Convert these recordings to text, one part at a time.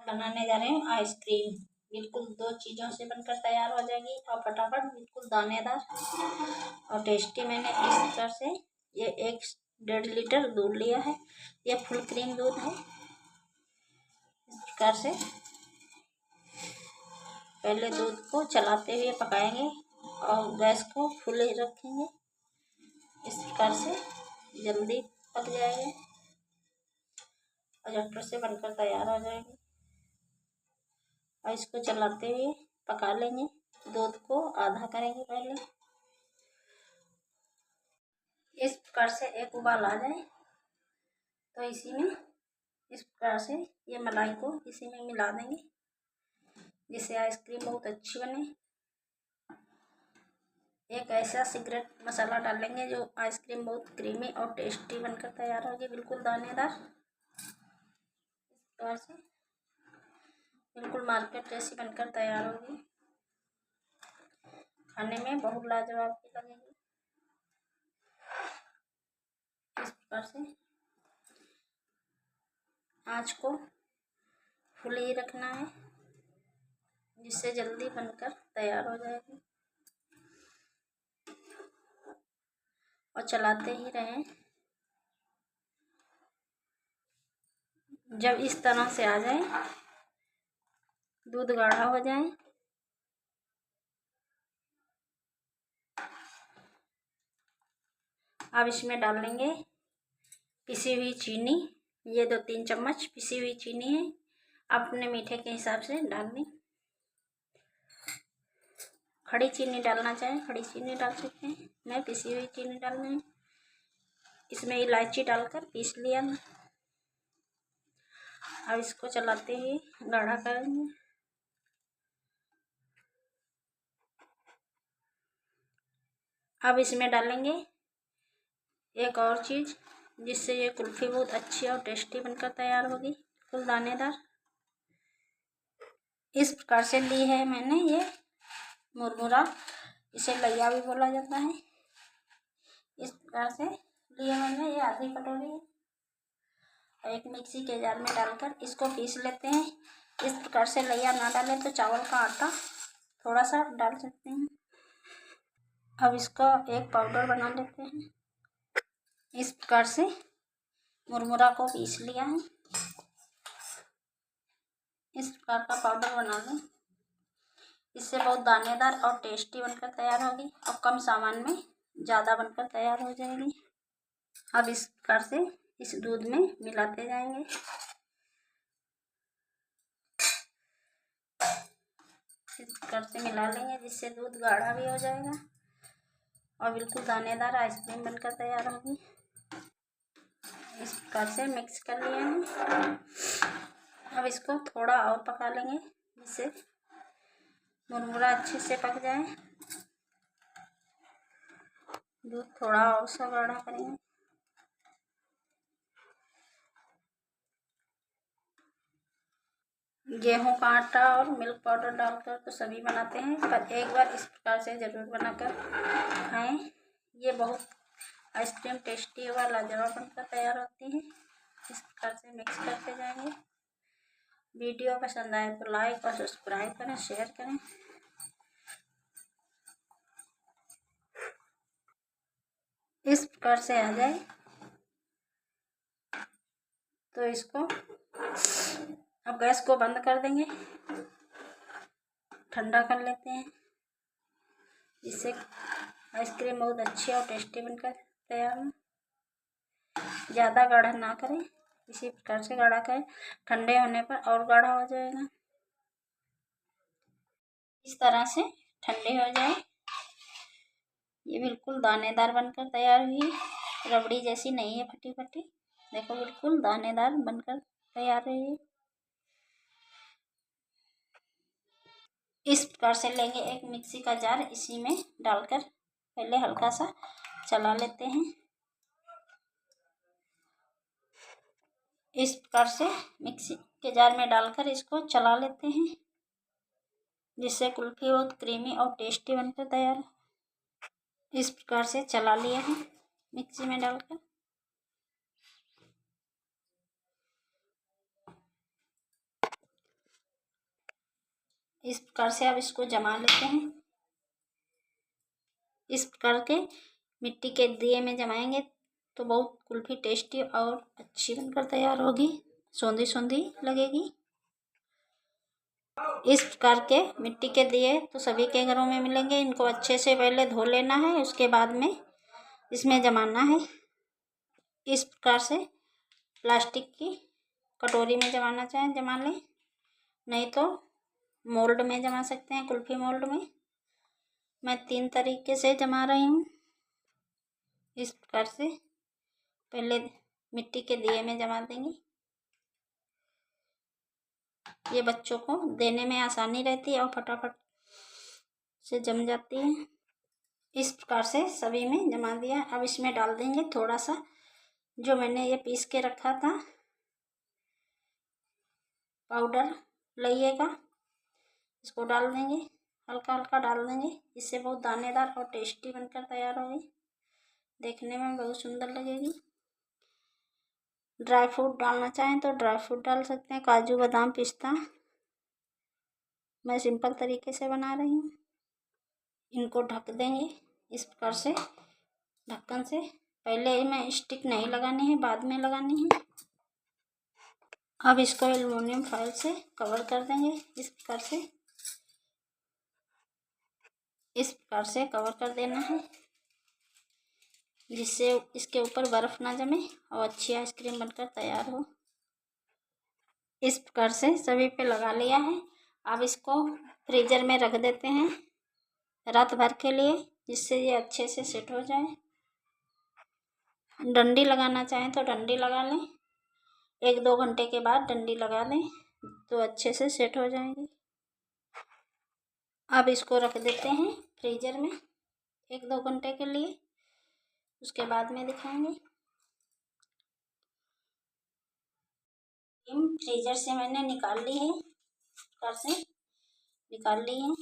बनाने जा रहे हैं आइसक्रीम। बिल्कुल 2 चीज़ों से बनकर तैयार हो जाएगी और फटाफट बिल्कुल दानेदार और टेस्टी। मैंने इस तरह से ये 1.5 लीटर दूध लिया है। ये फुल क्रीम दूध है। इस प्रकार से पहले दूध को चलाते हुए पकाएंगे और गैस को फुल ही रखेंगे। इस प्रकार से जल्दी पक जाएगा और झटपट से बनकर तैयार हो जाएगी। और इसको चलाते हुए पका लेंगे। दूध को आधा करेंगे पहले। इस प्रकार से एक उबाल आ जाए तो इसी में इस प्रकार से ये मलाई को इसी में मिला देंगे, जिससे आइसक्रीम बहुत अच्छी बने। एक ऐसा सीक्रेट मसाला डालेंगे जो आइसक्रीम बहुत क्रीमी और टेस्टी बनकर तैयार होगी, बिल्कुल दानेदार। इस प्रकार से बिल्कुल मार्केट जैसी बनकर तैयार होगी। खाने में बहुत लाजवाब भी लगेगी। इस प्रकार से आँच को फुल ही रखना है, जिससे जल्दी बनकर तैयार हो जाएगी। और चलाते ही रहें। जब इस तरह से आ जाए, दूध गाढ़ा हो जाए, अब इसमें डाल लेंगे पिसी हुई चीनी। ये 2-3 चम्मच पिसी हुई चीनी है। अपने मीठे के हिसाब से डाल दें। खड़ी चीनी डालना चाहें खड़ी चीनी डाल सकते हैं। मैं पिसी हुई चीनी डालना है। इसमें इलायची डालकर पीस लिया मैं। अब इसको चलाते हुए गाढ़ा करेंगे। अब इसमें डालेंगे एक और चीज़, जिससे ये कुल्फ़ी बहुत अच्छी और टेस्टी बनकर तैयार होगी, बिल्कुल दानेदार। इस प्रकार से ली है मैंने ये मुरमुरा, इसे लैया भी बोला जाता है। इस प्रकार से लिए मैंने ये आधी कटोरी और एक मिक्सी के जार में डालकर इसको पीस लेते हैं। इस प्रकार से लैया ना डालें तो चावल का आटा थोड़ा सा डाल सकते हैं। अब इसका एक पाउडर बना लेते हैं। इस प्रकार से मुरमुरा को पीस लिया है। इस प्रकार का पाउडर बना लें। इससे बहुत दानेदार और टेस्टी बनकर तैयार होगी और कम सामान में ज़्यादा बनकर तैयार हो जाएगी। अब इस प्रकार से इस दूध में मिलाते जाएंगे। इस प्रकार से मिला लेंगे, जिससे दूध गाढ़ा भी हो जाएगा और बिल्कुल दानेदार आइसक्रीम बनकर तैयार होगी। इस प्रकार से मिक्स कर लिया है। अब इसको थोड़ा और पका लेंगे, जिससे मुरमुरा अच्छे से पक जाए। दूध थोड़ा और सा गाढ़ा करेंगे। गेहूं का आटा और मिल्क पाउडर डालकर तो सभी बनाते हैं, पर एक बार इस प्रकार से ज़रूर बनाकर खाएं। ये बहुत आइसक्रीम टेस्टी और लाजवाब बनकर तैयार होती है। इस प्रकार से मिक्स करते जाएंगे। वीडियो पसंद आए तो लाइक और सब्सक्राइब करें, शेयर करें। इस प्रकार से आ जाए तो इसको अब गैस को बंद कर देंगे, ठंडा कर लेते हैं, जिससे आइसक्रीम बहुत अच्छी और टेस्टी बनकर तैयार हो। ज़्यादा गाढ़ा ना करें, इसी प्रकार से गाढ़ा करें। ठंडे होने पर और गाढ़ा हो जाएगा। इस तरह से ठंडे हो जाए। ये बिल्कुल दानेदार बनकर तैयार हुई, रबड़ी जैसी नहीं है फटी फटी। देखो बिल्कुल दानेदार बनकर तैयार हुई। इस प्रकार से लेंगे एक मिक्सी का जार, इसी में डालकर पहले हल्का सा चला लेते हैं। इस प्रकार से मिक्सी के जार में डालकर इसको चला लेते हैं, जिससे कुल्फी बहुत क्रीमी और टेस्टी बनकर तैयार है। इस प्रकार से चला लिया है मिक्सी में डालकर। इस प्रकार से अब इसको जमा लेते हैं। इस प्रकार के मिट्टी के दिए में जमाएंगे तो बहुत कुल्फी टेस्टी और अच्छी बनकर तैयार होगी, सौंधी सौंधी लगेगी। इस प्रकार के मिट्टी के दिए तो सभी के घरों में मिलेंगे। इनको अच्छे से पहले धो लेना है, उसके बाद में इसमें जमाना है। इस प्रकार से प्लास्टिक की कटोरी में जमाना चाहें जमा लें, नहीं तो मोल्ड में जमा सकते हैं, कुल्फी मोल्ड में। मैं 3 तरीके से जमा रही हूँ। इस प्रकार से पहले मिट्टी के दिए में जमा देंगे। ये बच्चों को देने में आसानी रहती है और फटाफट से जम जाती है। इस प्रकार से सभी में जमा दिया। अब इसमें डाल देंगे थोड़ा सा जो मैंने ये पीस के रखा था पाउडर लइये का, इसको डाल देंगे, हल्का हल्का डाल देंगे। इससे बहुत दानेदार और टेस्टी बनकर तैयार होगी, देखने में बहुत सुंदर लगेगी। ड्राई फ्रूट डालना चाहें तो ड्राई फ्रूट डाल सकते हैं, काजू बादाम पिस्ता। मैं सिंपल तरीके से बना रही हूँ। इनको ढक देंगे इस प्रकार से ढक्कन से। पहले में स्टिक नहीं लगानी है, बाद में लगानी है। अब इसको एल्युमिनियम फॉइल से कवर कर देंगे इस प्रकार से कवर कर देना है, जिससे इसके ऊपर बर्फ ना जमे और अच्छी आइसक्रीम बनकर तैयार हो। इस प्रकार से सभी पे लगा लिया है। अब इसको फ्रीजर में रख देते हैं रात भर के लिए, जिससे ये अच्छे से सेट हो जाए। डंडी लगाना चाहें तो डंडी लगा लें, 1-2 घंटे के बाद डंडी लगा दें तो अच्छे से सेट हो जाएंगे। अब इसको रख देते हैं फ्रीजर में 1-2 घंटे के लिए, उसके बाद में दिखाएंगे। फ्रीजर से मैंने निकाल ली है, इस प्रकार से निकाल ली है।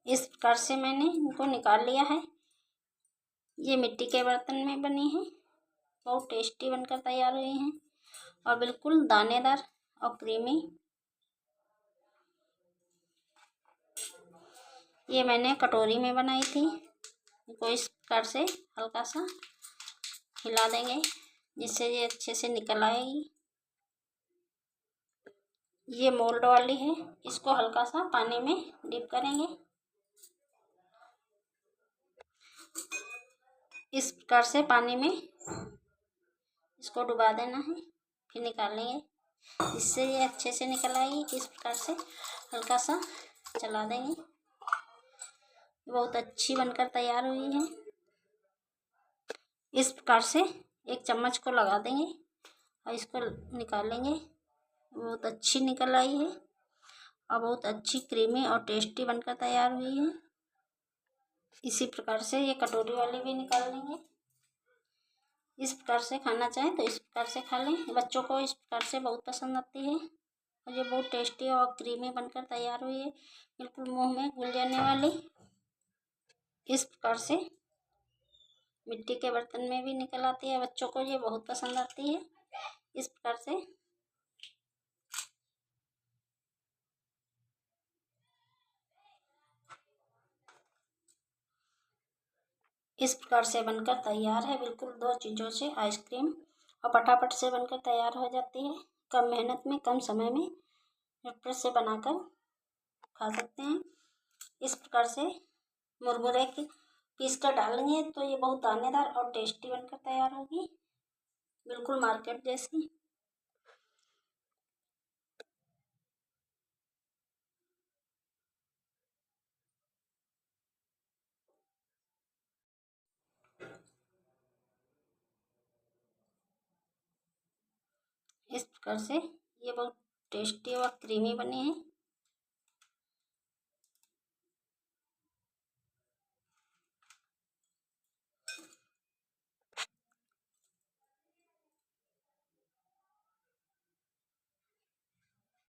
इस प्रकार से मैंने इनको निकाल लिया है। ये मिट्टी के बर्तन में बनी है, बहुत टेस्टी बनकर तैयार हुई हैं और बिल्कुल दानेदार और क्रीमी। ये मैंने कटोरी में बनाई थी। इनको इस प्रकार से हल्का सा हिला देंगे, जिससे ये अच्छे से निकल आएगी। ये मोल्ड वाली है, इसको हल्का सा पानी में डिप करेंगे। इस प्रकार से पानी में इसको डुबा देना है, फिर निकालेंगे, इससे ये अच्छे से निकल आएगी। इस प्रकार से हल्का सा चला देंगे, बहुत अच्छी बनकर तैयार हुई है। इस प्रकार से एक चम्मच को लगा देंगे और इसको निकालेंगे। बहुत अच्छी निकल आई है और बहुत अच्छी क्रीमी और टेस्टी बनकर तैयार हुई है। इसी प्रकार से ये कटोरी वाली भी निकाल लेंगे। इस प्रकार से खाना चाहें तो इस प्रकार से खा लें, बच्चों को इस प्रकार से बहुत पसंद आती है और ये बहुत टेस्टी और क्रीमी बनकर तैयार हुई है, बिल्कुल मुंह में घुल जाने वाली। इस प्रकार से मिट्टी के बर्तन में भी निकल आती है, बच्चों को ये बहुत पसंद आती है। इस प्रकार से बनकर तैयार है। बिल्कुल 2 चीज़ों से आइसक्रीम और फटाफट से बनकर तैयार हो जाती है। कम मेहनत में कम समय में झटपट से बनाकर खा सकते हैं। इस प्रकार से मुरमुरे की पीस कर डालेंगे तो ये बहुत दानेदार और टेस्टी बनकर तैयार होगी, बिल्कुल मार्केट जैसी। इस प्रकार से ये बहुत टेस्टी और क्रीमी बनी है।